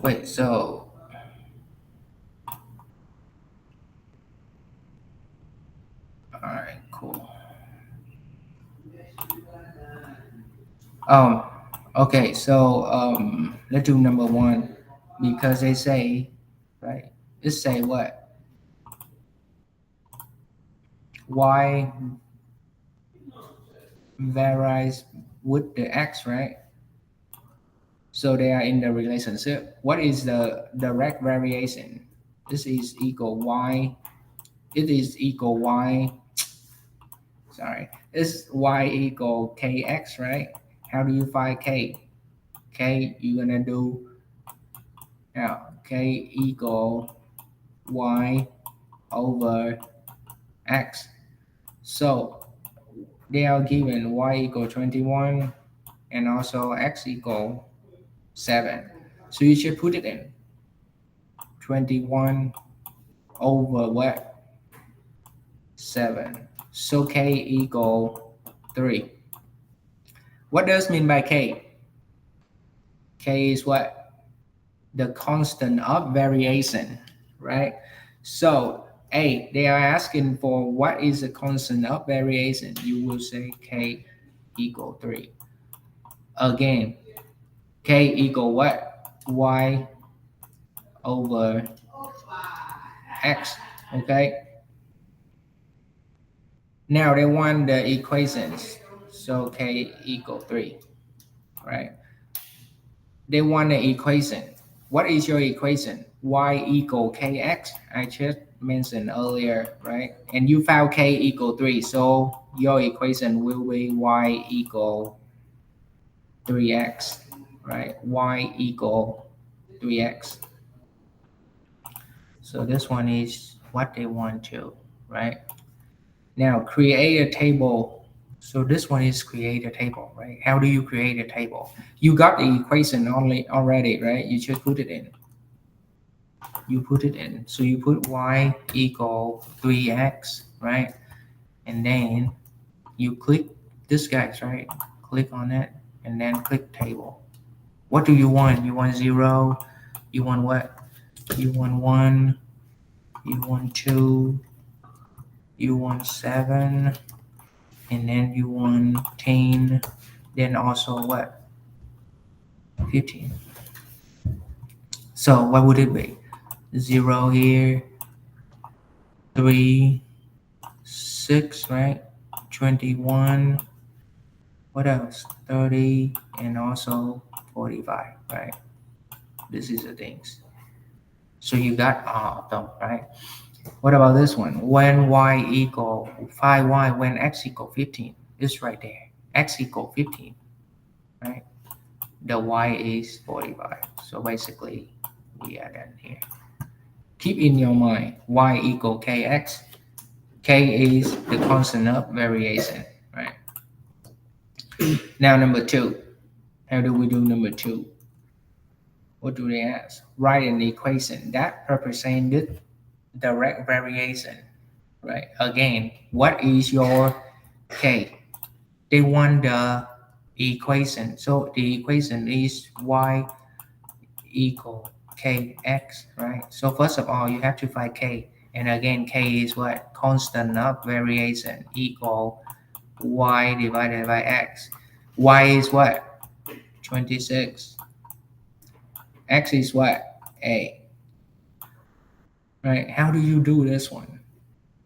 Wait, so all right, cool. Um, okay, so let's do number one because they say, right? It say what? Y varies with the X, right? So they are in the relationship. What is the direct variation? This is equal Y. It is equal Y. Sorry, it's Y equal KX, right? How do you find K? K, you're gonna do now. K equal Y over X. So they are given Y equal 21 and also X equal 7. So you should put it in 21 over what? 7. So K equal 3. What does mean by K? K is what? The constant of variation, right? So A, they are asking for what is the constant of variation. You will say K equal 3. Again, K equal what? Y over X, okay? Now they want the equations. So K equal 3, right? They want the equation. What is your equation? Y equal kx. I just mentioned earlier, right? And you found k equal 3. So your equation will be y equal 3x, right? Y equal 3x. So this one is what they want to, right? Now create a table. So this one is create a table, right? How do you create a table? You got the equation only already, right? You just put it in. You put it in. So you put y equal 3x, right? And then you click this guys, right? Click on it and then click table. What do you want? You want 0? You want what? You want 1? You want 2? You want 7? And then you want 10? Then also what? 15. So what would it be? 0 here, 3, 6, right? 21. What else? 30 and also 45, right? This is the things. So you got all of them, right? What about this one? When y equal 5y, when x equal 15, it's right there. X equal 15, right? The y is 45. So basically, we are done here. Keep in your mind, y equal kx. K is the constant of variation, right? Now number 2. How do we do number 2? What do they ask? Write an equation that represents direct variation, right? Again, what is your k? They want the equation. So the equation is y equal kx, right? So first of all, you have to find k. And again, k is what? Constant of variation equal y divided by x. Y is what? 26. X is what? A. Right? How do you do this one?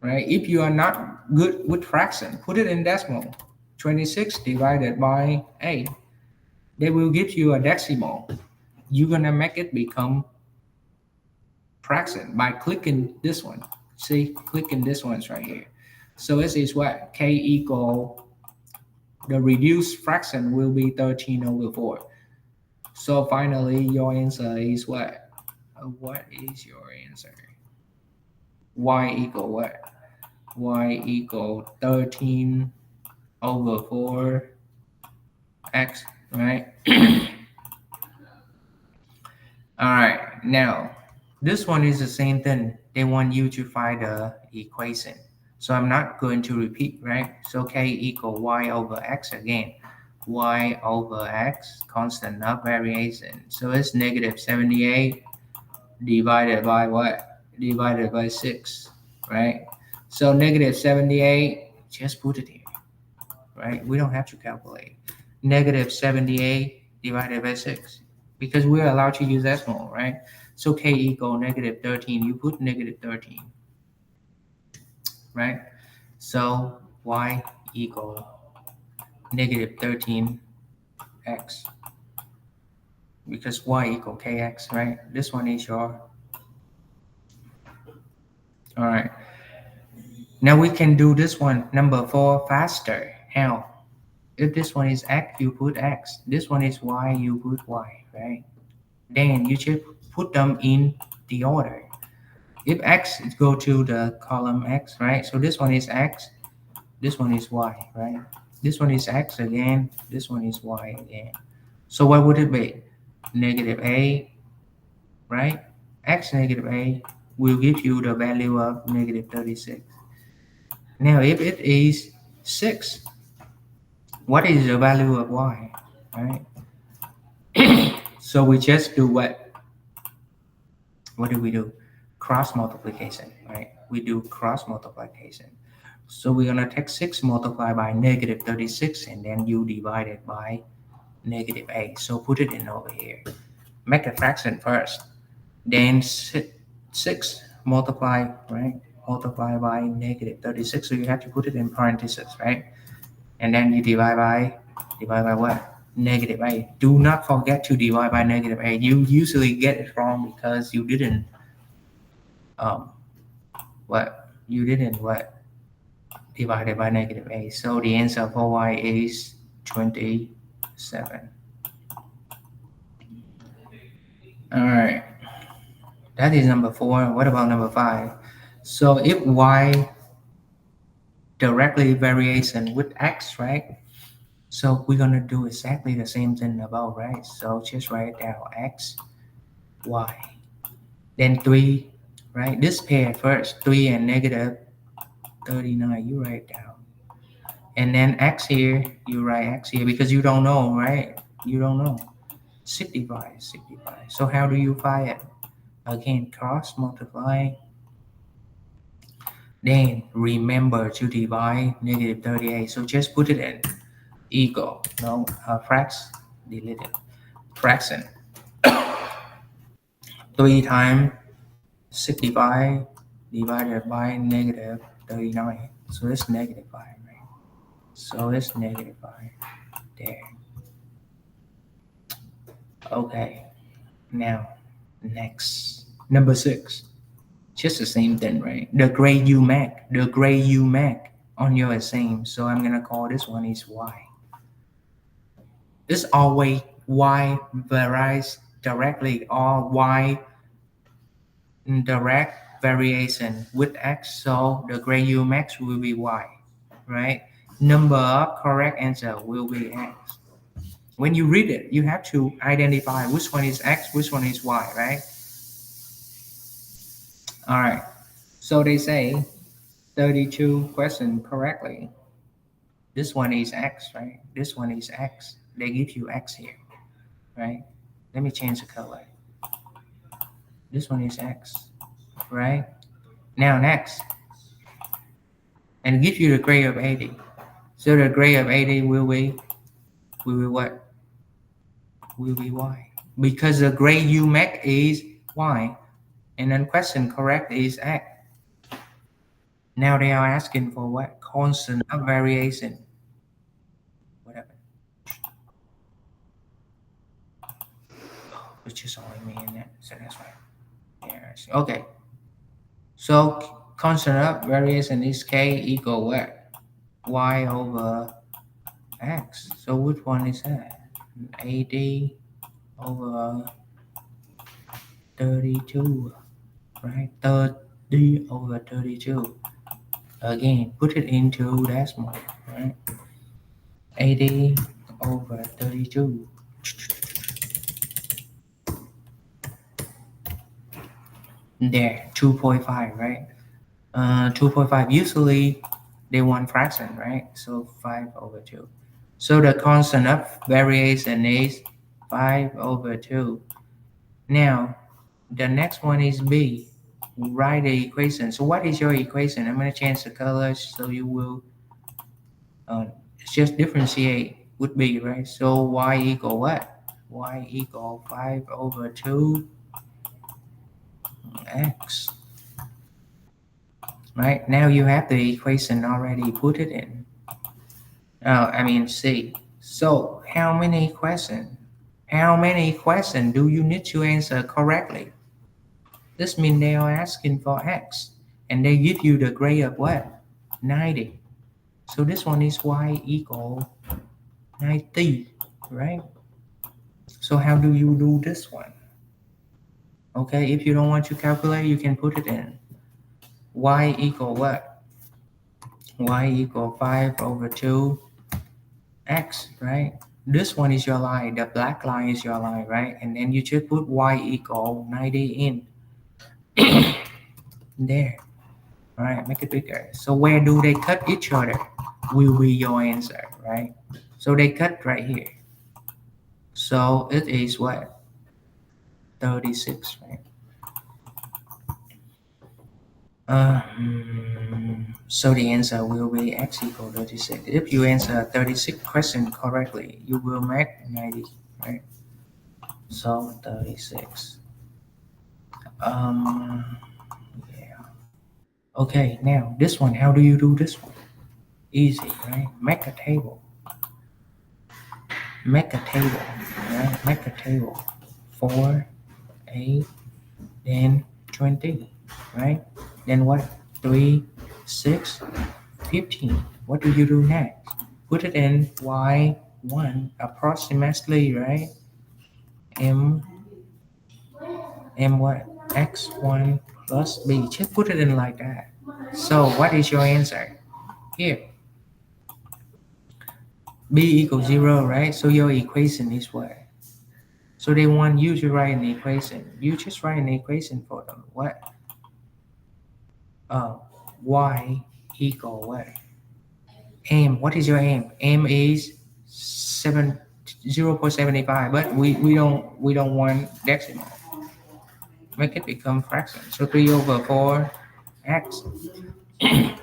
Right? If you are not good with fraction, put it in decimal. 26 divided by 8. They will give you a decimal. You're gonna make it become fraction by clicking this one. See, clicking this one's right here. So this is what? K equal, the reduced fraction will be 13 over 4. So finally, your answer is what? What is your answer? Y equal what? Y equal 13 over 4 x, right? All right, now this one is the same thing. They want you to find the equation. So I'm not going to repeat, right? So k equal y over x again. y over x, constant, not variation. So it's negative 78 divided by what? Divided by 6, right? So negative 78, just put it here, right? We don't have to calculate. Negative 78 divided by 6, because we're allowed to use decimal, right? So k equal negative 13, you put negative 13, right? So y equal negative 13x, because y equal kx, right? This one is your, all right. Now we can do this one, number 4, faster. How? If this one is x, you put x. This one is y, you put y, right? Then you just put them in the order. If x go to the column x, right? So this one is x, this one is y, right? This one is x again, this one is y again. So what would it be? Negative a, right? X negative a will give you the value of negative 36. Now if it is 6, what is the value of y, right? So we just do what? What do we do? Cross multiplication, right? We do cross multiplication. So we're gonna take 6 multiplied by negative 36, and then you divide it by negative a. So put it in over here. Make a fraction first. Then 6 multiply, right? Multiply by negative 36. So you have to put it in parentheses, right? And then you divide by what? Negative a. Do not forget to divide by negative a. You usually get it wrong because you didn't what? You didn't what? Divided by negative a. So the answer for y is 27. All right. That is number 4. What about number 5? So if y directly variation with x, right? So we're gonna do exactly the same thing above, right? So just write down x, y, then 3, right? This pair first, 3 and negative 39, you write down. And then x here, you write x here because you don't know, right? You don't know. 65. So how do you find it? Again, cross multiply. Then remember to divide negative 38. So just put it in equal, no, fraction, delete it. Fraction. 3 times 65 divided by negative 39. So it's negative 5, right? So it's negative 5 there. Okay. Now, next. Number 6. Just the same thing, right? The grade you make on your exam. So I'm gonna call this one is y. It's always y varies directly or y direct variation with x. So the grade you make will be y, right? Number of correct answer will be x. When you read it, you have to identify which one is x, which one is y, right? All right. So they say 32 question correctly. This one is x, right? This one is x. They give you x here, right? Let me change the color. This one is x, right? Now next, and give you the grade of 80. So the grade of 80 will be what? Will be y. Because the grade you make is y, and then question correct is x. Now they are asking for what? Constant of variation. What happened? It's just only me in that, so that's why. Yes. Okay. So constant of variation is k equal what? Y over x. So which one is that? 80 over 32, right? 30 over 32. Again, put it into decimal, right? 80 over 32. There, 2.5, right? 2.5, usually they want fraction, right? So 5 over 2. So the constant of variation is 5 over 2. Now, the next one is B. Write the equation. So what is your equation? I'm going to change the colors so you will just differentiate would be, right? So y equal what? Y equal 5 over 2 x. Right? Now you have the equation already. Put it in. C. So how many questions? How many questions do you need to answer correctly? This means they are asking for x. And they give you the grade of what? 90. So this one is y equal 90, right? So how do you do this one? Okay, if you don't want to calculate, you can put it in. Y equal what? Y equal 5 over 2 x, right? This one is your line, the black line is your line, right? And then you just put y equal 90 in there. All right, make it bigger. So where do they cut each other will be your answer, right? So they cut right here. So it is what? 36, right? So the answer will be x equal 36. If you answer 36 question correctly, you will make 90, right? So 36. Yeah. Okay, now this one, how do you do this one? Easy, right? Make a table. Make a table, right? Make a table. 4, 8, then 20, right? Then what? 3, 6, 15. What do you do next? Put it in y1 approximately, right? M what? X1 plus b. Just put it in like that. So what is your answer? Here, b equals 0, right? So your equation is what? So they want you to write an equation. You just write an equation for them. What? Y equal what? M. What is your M? M is 0.75, but we don't want decimal. Make it become fraction. So 3 over 4 x.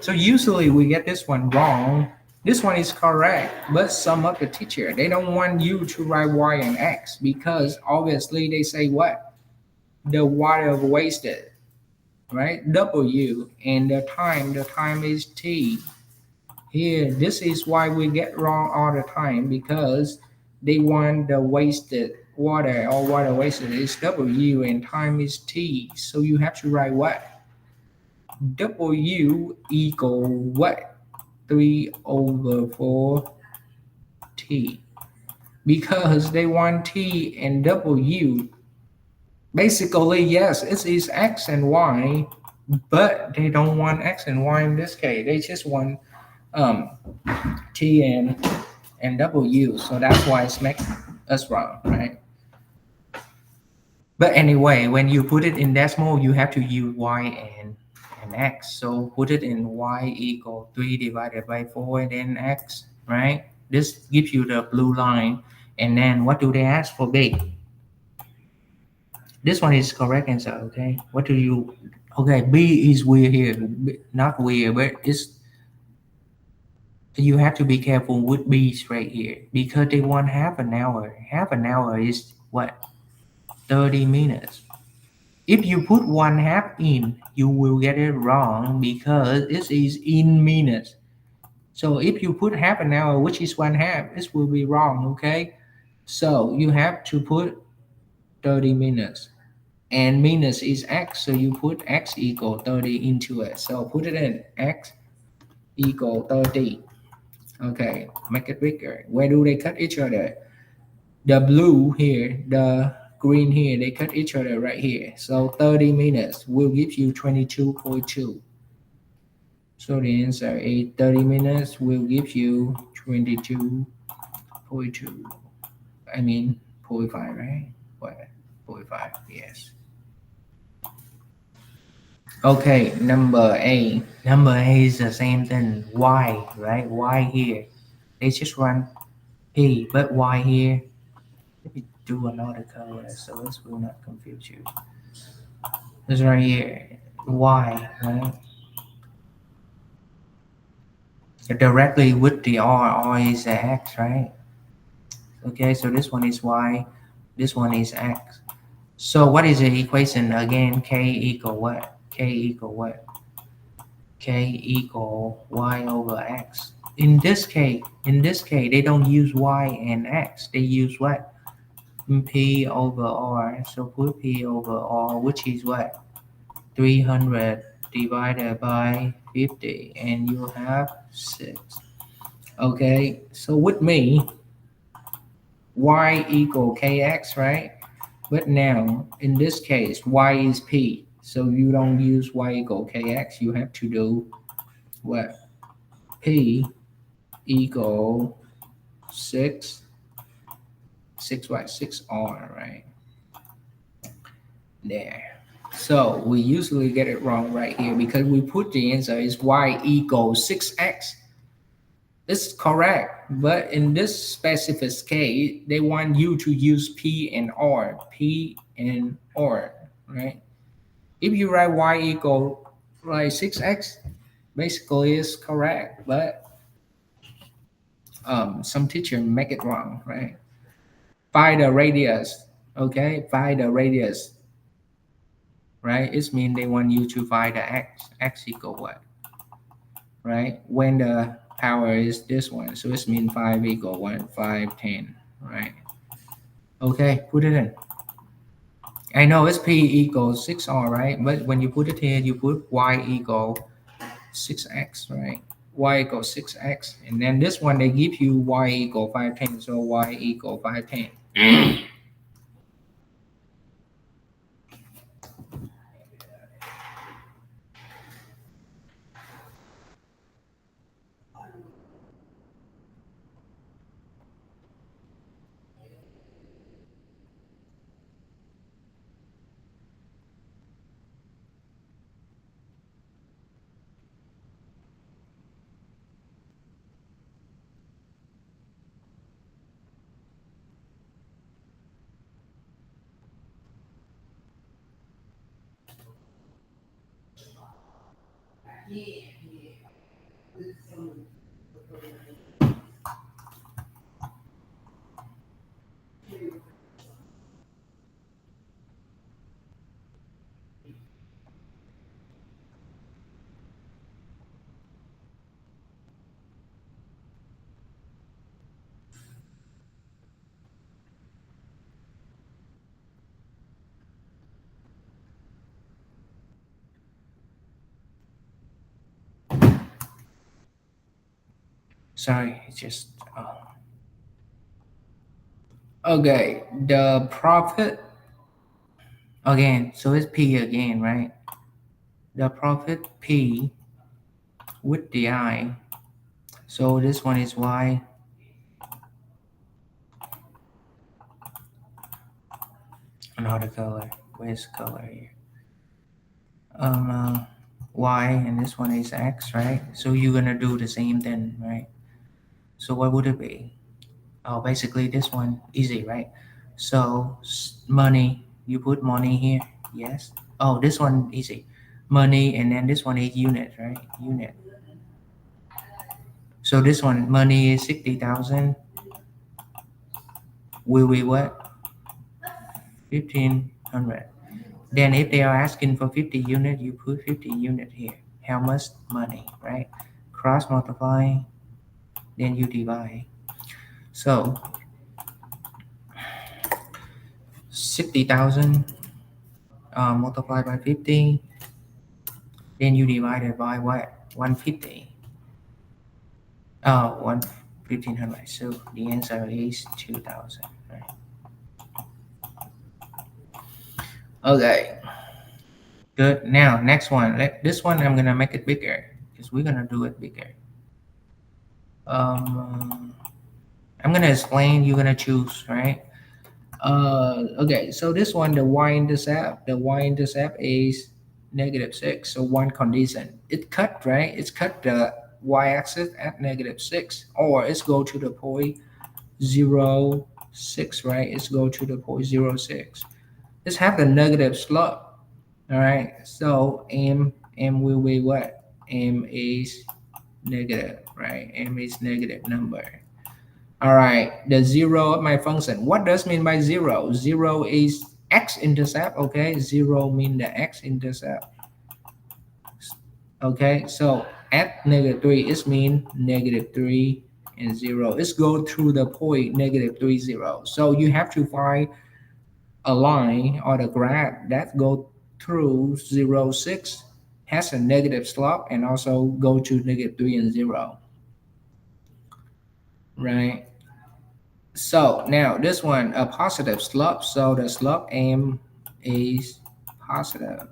So usually we get this one wrong. This one is correct, but some of the teacher, they don't want you to write y and x because obviously they say what? The water wasted, right? W, and the time is t. Here, this is why we get wrong all the time because they want the wasted water or water wasted is W and time is t. So you have to write what? W equal what? 3 over 4 t. Because they want t and w. Basically, yes, it is x and y, but they don't want x and y in this case. They just want t and w. So that's why it's making us wrong, right? But anyway, when you put it in decimal, you have to use y and x. So put it in y equal 3 divided by 4 and then x, right? This gives you the blue line. And then what do they ask for b? This one is correct answer, okay? What do you, okay, b is weird here. Not weird, but it's, you have to be careful with b's right here because they want half an hour. Half an hour is what? 30 minutes. If you put 1/2 in, you will get it wrong because it is in minutes. So if you put half an hour, which is 1/2, this will be wrong, okay? So you have to put 30 minutes. And minutes is x, so you put x equal 30 into it. So put it in x equal 30. Okay, make it bigger. Where do they cut each other? The blue here, the green here, they cut each other right here. So 30 minutes will give you 22.2. So the answer is 30 minutes will give you 22.2. I mean, 0.5, right? What? 0.5, yes. Okay, number A. Number A is the same thing. Y, right? Y here. They just run P, but y here, let me do another color so this will not confuse you. This right here, y, right? Directly with the r is the x, right? Okay, so this one is y, this one is x. So what is the equation again? K equal what? K equal what? K equal y over x. In this case, they don't use y and x. They use what? P over r. So put P over r, which is what? 300 divided by 50, and you have 6. Okay, so with me, y equal kx, right? But now, in this case, y is p. So you don't use y equal kx. You have to do what? P equal 6, 6 what? 6r, right? There. So we usually get it wrong right here because we put the answer is y equals 6x. This is correct, but in this specific case, they want you to use P and R, right? If you write y equal like 6x, basically it's correct, but some teacher make it wrong, right? Find the radius, okay? Find the radius, right? It means they want you to find the x equal what, right? When the power is this one, so it means 5 equal 1, 5, 10, right? Okay, put it in. I know it's p equals 6r, right? But when you put it here, you put y equal 6x, right? Y equals 6x. And then this one, they give you y equal 510. So y equal 510. Sorry, it's just. Okay, the profit, again, so it's P again, right? The profit P with the I. So this one is Y. Another color. Where's the color here? Um, Y, and this one is X, right? So you're gonna do the same thing, right? So what would it be? Oh, basically this one easy, right? So money, you put money here, yes. Oh, this one easy, money, and then this one is unit, right? Unit. So this one money is 60,000. Will be what? 1,500. Then if they are asking for 50 unit, you put 50 unit here. How much money, right? Cross multiply, then you divide. So 60,000 multiplied by 50, then you divide it by what? 150. Oh, 1,500. So the answer is 2,000. Right? Okay, good. Now next one. This one I'm gonna make it bigger because we're gonna do it bigger. Um, I'm gonna explain. You're gonna choose, right? Okay. So this one, the y-intercept is -6. So one condition, it cut, right? It's cut the y-axis at -6, or it's go to the point 0.06, right? It's go to the point 0.06. Let's have the negative slope. All right. So m will be what? M is negative, right? M is negative number. All right. The zero of my function. What does mean by zero? Zero is x-intercept. Okay. Zero mean the x-intercept. Okay. So at -3, it mean -3 and 0. It's go through the point -3, 0. So you have to find a line or the graph that go through 0, 6, has a negative slope, and also go to -3 and 0, right? So now this one, a positive slope, so the slope m is positive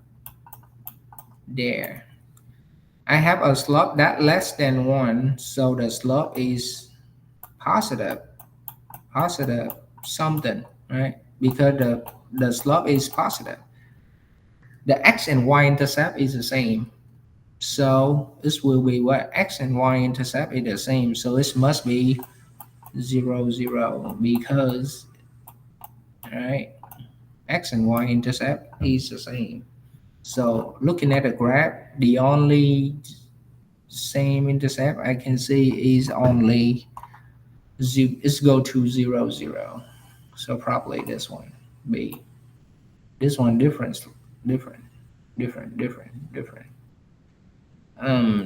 there. I have a slope that less than 1, so the slope is positive, positive something, right? Because the slope is positive. The x and y intercept is the same. So this will be what? X and y intercept is the same. So it must be 0, 0 because, right, X and y intercept is the same. So looking at the graph, the only same intercept I can see is only it's go to 0, 0. So probably this one, B. This one different, different, different, different, different.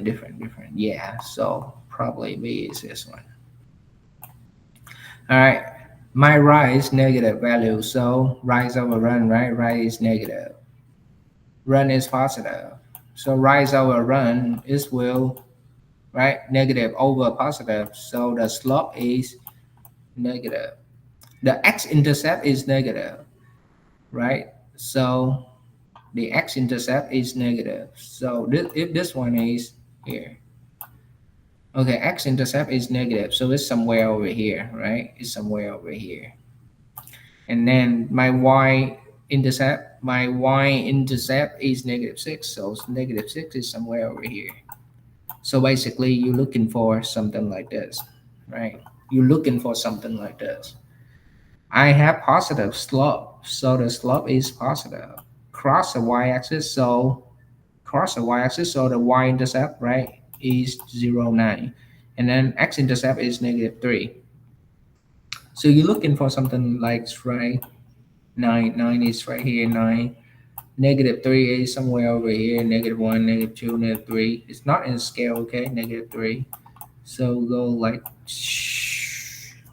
Different. Yeah. So probably B is this one. All right. My rise negative value. So rise over run, right? Rise is negative. Run is positive. So rise over run is will, right? Negative over positive. So the slope is negative. The x-intercept is negative, right? So the x-intercept is negative. So if this one is here, okay, x-intercept is negative. So it's somewhere over here, right? It's somewhere over here. And then my y-intercept is -6, so -6 is somewhere over here. So basically you're looking for something like this, right? You're looking for something like this. I have positive slope, so the slope is positive. Cross the y-axis, so the y-intercept, right, is 0, 9. And then x-intercept is -3. So you're looking for something like, right, 9 is right here, 9. -3 is somewhere over here, -1, -2, -3. It's not in scale, okay, -3. So go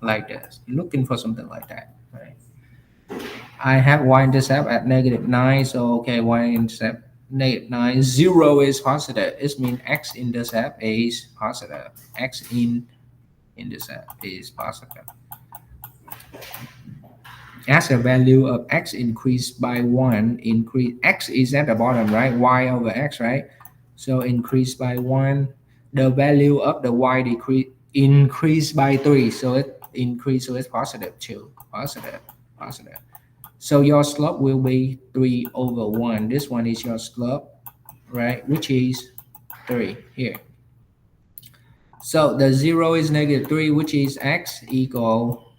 like this, looking for something like that, right? I have y-intercept at -9, so okay, y-intercept -9. 0 is positive. It means x-intercept is positive. X-intercept is positive. As the value of x increased by 1, x is at the bottom, right? Y over x, right? So increase by 1, the value of the y increase by 3, so it increase, so it's positive 2, positive. So your slope will be 3 over 1. This one is your slope, right, which is 3 here. So the 0 is -3, which is x equal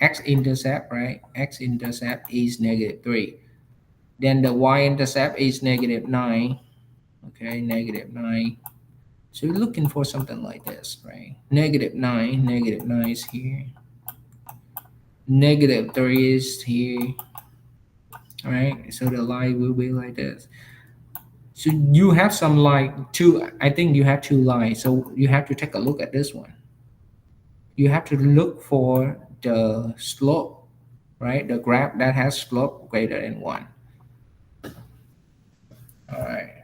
x-intercept, right? X-intercept is -3. Then the y-intercept is -9. Okay, -9. So you're looking for something like this, right? -9 is here. -3 is here. All right, so the line will be like this. So you have some like two, I think you have two lines. So you have to take a look at this one. You have to look for the slope, right? The graph that has slope greater than 1. All right.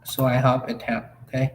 So I hope it helped. Okay.